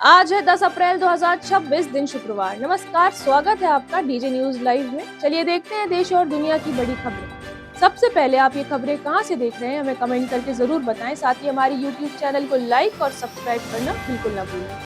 आज है 10 अप्रैल 2026 दिन शुक्रवार। नमस्कार, स्वागत है आपका डीजे न्यूज लाइव में। चलिए देखते हैं देश और दुनिया की बड़ी खबरें। सबसे पहले आप ये खबरें कहां से देख रहे हैं हमें कमेंट करके जरूर बताएं। साथ ही हमारे यूट्यूब चैनल को लाइक और सब्सक्राइब करना बिल्कुल न भूलें।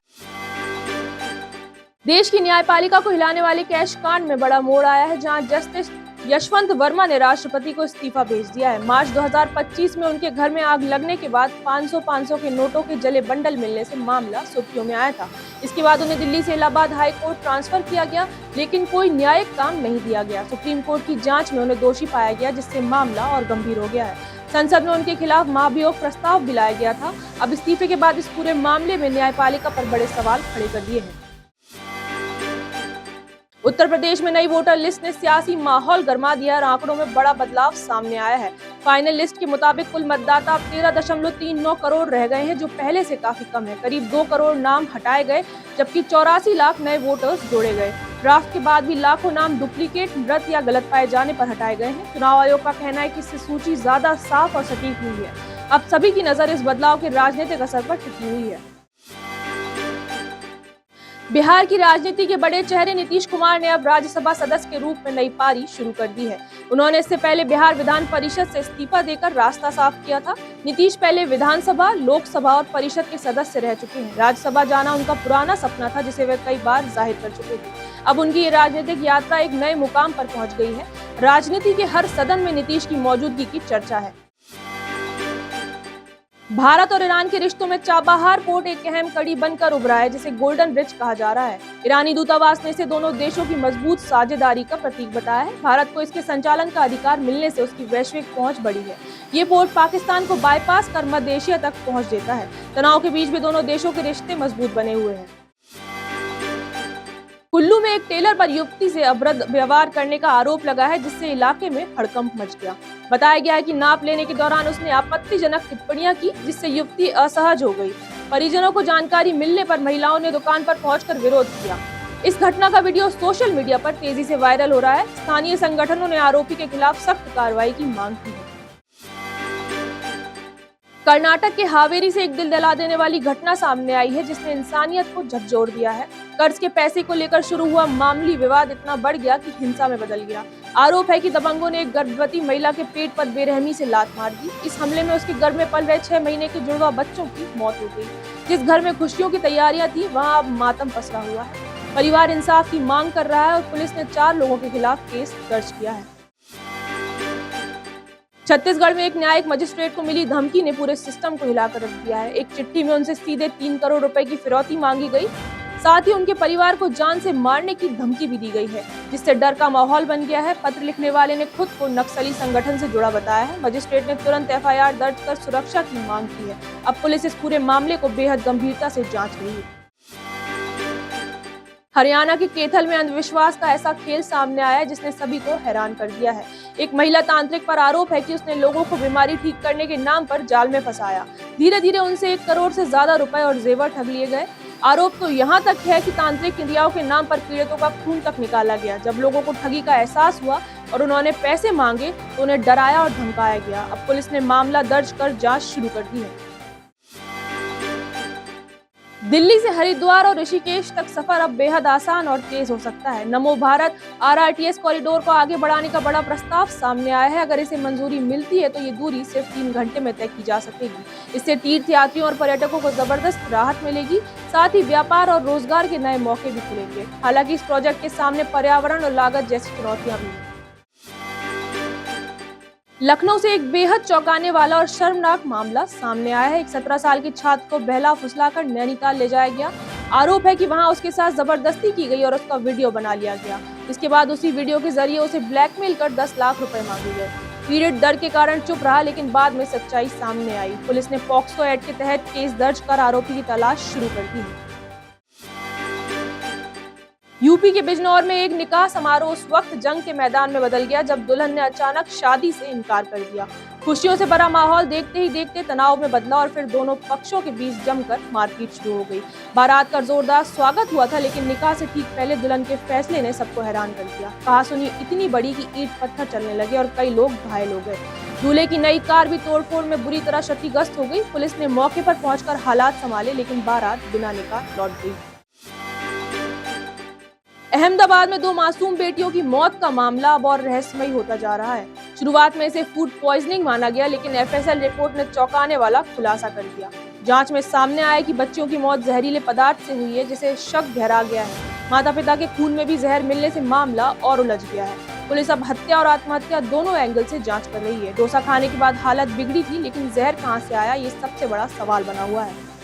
देश की न्यायपालिका को हिलाने वाले कैश कांड में बड़ा मोड़ आया है, जहां जस्टिस यशवंत वर्मा ने राष्ट्रपति को इस्तीफा भेज दिया है। मार्च 2025 में उनके घर में आग लगने के बाद 500 के नोटों के जले बंडल मिलने से मामला सुर्खियों में आया था। इसके बाद उन्हें दिल्ली से इलाहाबाद हाई कोर्ट ट्रांसफर किया गया, लेकिन कोई न्यायिक काम नहीं दिया गया। सुप्रीम कोर्ट की जांच में उन्हें दोषी पाया गया, जिससे मामला और गंभीर हो गया है। संसद में उनके खिलाफ महाभियोग प्रस्ताव भी लाया गया था। अब इस्तीफे के बाद इस पूरे मामले में न्यायपालिका पर बड़े सवाल खड़े कर दिए हैं। उत्तर प्रदेश में नई वोटर लिस्ट ने सियासी माहौल गरमा दिया और आंकड़ों में बड़ा बदलाव सामने आया है। फाइनल लिस्ट के मुताबिक कुल मतदाता अब 13.39 करोड़ रह गए हैं, जो पहले से काफी कम है। करीब 2 करोड़ नाम हटाए गए, जबकि 84 लाख नए वोटर्स जोड़े गए। ड्राफ्ट के बाद भी लाखों नाम डुप्लीकेट, मृत या गलत पाए जाने पर हटाए गए हैं। चुनाव आयोग का कहना है कि इससे सूची ज्यादा साफ और सटीक हुई है। अब सभी की नजर इस बदलाव के राजनीतिक असर पर टिकी हुई है। बिहार की राजनीति के बड़े चेहरे नीतीश कुमार ने अब राज्यसभा सदस्य के रूप में नई पारी शुरू कर दी है। उन्होंने इससे पहले बिहार विधान परिषद से इस्तीफा देकर रास्ता साफ किया था। नीतीश पहले विधानसभा, लोकसभा और परिषद के सदस्य रह चुके हैं। राज्यसभा जाना उनका पुराना सपना था, जिसे वे कई बार जाहिर कर चुके थे। अब उनकी ये राजनीतिक यात्रा एक नए मुकाम पर पहुंच गई है। राजनीति के हर सदन में नीतीश की मौजूदगी की चर्चा है। भारत और ईरान के रिश्तों में चाबहार पोर्ट एक अहम कड़ी बनकर उभरा है, जिसे गोल्डन ब्रिज कहा जा रहा है। ईरानी दूतावास ने इसे दोनों देशों की मजबूत साझेदारी का प्रतीक बताया है। भारत को इसके संचालन का अधिकार मिलने से उसकी वैश्विक पहुंच बढ़ी है। ये पोर्ट पाकिस्तान को बाईपास कर मध्य एशिया तक पहुंच देता है। तनाव के बीच भी दोनों देशों के रिश्ते मजबूत बने हुए हैं। कुल्लू में एक टेलर पर युवती से अभद्र व्यवहार करने का आरोप लगा है, जिससे इलाके में हड़कंप मच गया। बताया गया है कि नाप लेने के दौरान उसने आपत्तिजनक टिप्पणियां की, जिससे युवती असहज हो गई। परिजनों को जानकारी मिलने पर महिलाओं ने दुकान पर पहुंचकर विरोध किया। इस घटना का वीडियो सोशल मीडिया पर तेजी से वायरल हो रहा है। स्थानीय संगठनों ने आरोपी के खिलाफ सख्त कार्रवाई की मांग की है। कर्नाटक के हावेरी से एक दिल दहला देने वाली घटना सामने आई है, जिसने इंसानियत को झकझोर दिया है। कर्ज के पैसे को लेकर शुरू हुआ मामूली विवाद इतना बढ़ गया कि हिंसा में बदल गया। आरोप है कि दबंगों ने एक गर्भवती महिला के पेट पर बेरहमी से लात मार दी। इस हमले में उसके गर्भ में पल रहे 6 महीने के जुड़वा बच्चों की मौत हो गई। जिस घर में खुशियों की तैयारियां थी, वहां अब मातम पसरा हुआ है। परिवार इंसाफ की मांग कर रहा है और पुलिस ने 4 लोगों के खिलाफ केस दर्ज किया है। छत्तीसगढ़ में एक न्यायिक मजिस्ट्रेट को मिली धमकी ने पूरे सिस्टम को हिलाकर रख दिया है। एक चिट्ठी में उनसे सीधे 3 करोड़ रुपए की फिरौती मांगी गई। साथ ही उनके परिवार को जान से मारने की धमकी भी दी गई है, जिससे डर का माहौल बन गया है। पत्र लिखने वाले ने खुद को नक्सली संगठन से जुड़ा बताया है। मजिस्ट्रेट ने तुरंत FIR दर्ज कर सुरक्षा की मांग की है। अब पुलिस इस पूरे मामले को बेहद गंभीरता से जांच रही है। हरियाणा के कैथल में अंधविश्वास का ऐसा खेल सामने आया है, जिसने सभी को हैरान कर दिया है। एक महिला तांत्रिक पर आरोप है कि उसने लोगों को बीमारी ठीक करने के नाम पर जाल में फंसाया। धीरे धीरे उनसे 1 करोड़ से ज्यादा रुपए और जेवर ठग लिए गए। आरोप तो यहाँ तक है कि तांत्रिक क्रियाओं के नाम पर पीड़ितों का खून तक निकाला गया। जब लोगों को ठगी का एहसास हुआ और उन्होंने पैसे मांगे, तो उन्हें डराया और धमकाया गया। अब पुलिस ने मामला दर्ज कर जांच शुरू कर दी है। दिल्ली से हरिद्वार और ऋषिकेश तक सफर अब बेहद आसान और तेज हो सकता है। नमो भारत RRTS कॉरिडोर को आगे बढ़ाने का बड़ा प्रस्ताव सामने आया है। अगर इसे मंजूरी मिलती है तो ये दूरी सिर्फ 3 घंटे में तय की जा सकेगी। इससे तीर्थ यात्रियों और पर्यटकों को जबरदस्त राहत मिलेगी। साथ ही व्यापार और रोजगार के नए मौके भी खुलेंगे। हालांकि इस प्रोजेक्ट के सामने पर्यावरण और लागत जैसी चुनौतियां भी हैं। लखनऊ से एक बेहद चौंकाने वाला और शर्मनाक मामला सामने आया है। एक 17 साल की छात्र को बहला फुसलाकर नैनीताल ले जाया गया। आरोप है कि वहां उसके साथ जबरदस्ती की गई और उसका वीडियो बना लिया गया। इसके बाद उसी वीडियो के जरिए उसे ब्लैकमेल कर 10 लाख रुपए मांगे गए। पीड़ित डर के कारण चुप रहा, लेकिन बाद में सच्चाई सामने आई। पुलिस ने पॉक्सो एक्ट के तहत केस दर्ज कर आरोपी की तलाश शुरू कर दी है। यूपी के बिजनौर में एक निकाह समारोह उस वक्त जंग के मैदान में बदल गया, जब दुल्हन ने अचानक शादी से इनकार कर दिया। खुशियों से भरा माहौल देखते ही देखते तनाव में बदला और फिर दोनों पक्षों के बीच जमकर मारपीट शुरू हो गई। बारात का जोरदार स्वागत हुआ था, लेकिन निकाह से ठीक पहले दुल्हन के फैसले ने सबको हैरान कर दिया। कहासुनी इतनी बड़ी कि ईंट पत्थर चलने लगे और कई लोग घायल हो गए। दूल्हे की नई कार भी तोड़फोड़ में बुरी तरह क्षतिग्रस्त हो गई। पुलिस ने मौके पर पहुंचकर हालात संभाले, लेकिन बारात बिना निकाह लौट गई। अहमदाबाद में 2 मासूम बेटियों की मौत का मामला अब और रहस्यमयी होता जा रहा है। शुरुआत में इसे फूड पॉइजनिंग माना गया, लेकिन एफएसएल रिपोर्ट ने चौंकाने वाला खुलासा कर दिया। जांच में सामने आया कि बच्चियों की मौत जहरीले पदार्थ से हुई है, जिसे शक गहरा गया है। माता पिता के खून में भी जहर मिलने से मामला और उलझ गया है। पुलिस अब हत्या और आत्महत्या दोनों एंगल से जांच कर रही है। डोसा खाने के बाद हालत बिगड़ी थी, लेकिन जहर कहां से आया, ये सबसे बड़ा सवाल बना हुआ है।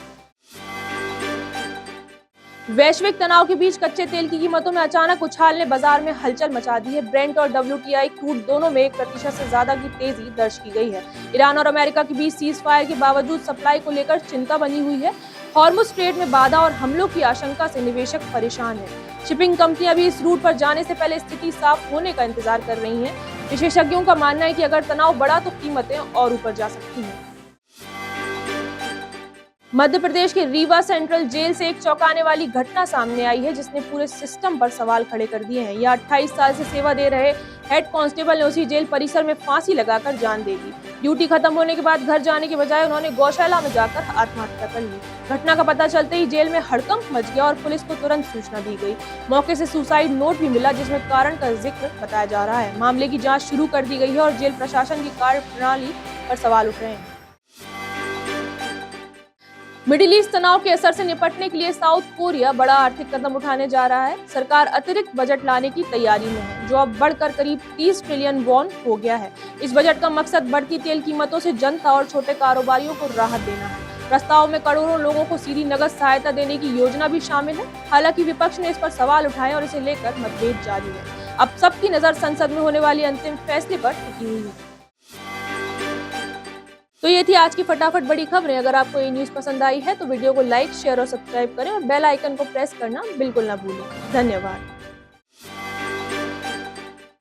वैश्विक तनाव के बीच कच्चे तेल की कीमतों में अचानक उछाल ने बाजार में हलचल मचा दी है। ब्रेंट और WTI क्रूड दोनों में 1% से ज्यादा की तेजी दर्ज की गई है। ईरान और अमेरिका के बीच सीज फायर के बावजूद सप्लाई को लेकर चिंता बनी हुई है। हॉर्मुज स्ट्रेट में बाधा और हमलों की आशंका से निवेशक परेशान है। शिपिंग कंपनियां भी इस रूट पर जाने से पहले स्थिति साफ होने का इंतजार कर रही हैं। विशेषज्ञों का मानना है कि अगर तनाव बढ़ा तो कीमतें और ऊपर जा सकती हैं। मध्य प्रदेश के रीवा सेंट्रल जेल से एक चौंकाने वाली घटना सामने आई है, जिसने पूरे सिस्टम पर सवाल खड़े कर दिए हैं। यह 28 साल से सेवा दे रहे हेड कांस्टेबल ने उसी जेल परिसर में फांसी लगाकर जान दे दी। ड्यूटी खत्म होने के बाद घर जाने के बजाय उन्होंने गौशाला में जाकर आत्महत्या कर ली। घटना का पता चलते ही जेल में हड़कंप मच गया और पुलिस को तुरंत सूचना दी गई। मौके से सुसाइड नोट भी मिला, जिसमें कारण का जिक्र बताया जा रहा है। मामले की जाँच शुरू कर दी गई है और जेल प्रशासन की कार्यप्रणाली पर सवाल उठ रहे हैं। मिडिल ईस्ट तनाव के असर से निपटने के लिए साउथ कोरिया बड़ा आर्थिक कदम उठाने जा रहा है। सरकार अतिरिक्त बजट लाने की तैयारी में है, जो अब बढ़कर करीब 30 ट्रिलियन वॉन हो गया है। इस बजट का मकसद बढ़ती तेल कीमतों से जनता और छोटे कारोबारियों को राहत देना है। प्रस्ताव में करोड़ों लोगों को सीधी नगद सहायता देने की योजना भी शामिल है। हालांकि विपक्ष ने इस पर सवाल उठाए और इसे लेकर मतभेद जारी है। अब सबकी नजर संसद में होने वाली अंतिम फैसले पर टिकी हुई है। तो ये थी आज की फटाफट बड़ी खबरें। अगर आपको ये न्यूज़ पसंद आई है तो वीडियो को लाइक, शेयर और सब्सक्राइब करें और बेल आइकन को प्रेस करना बिल्कुल ना भूलें। धन्यवाद।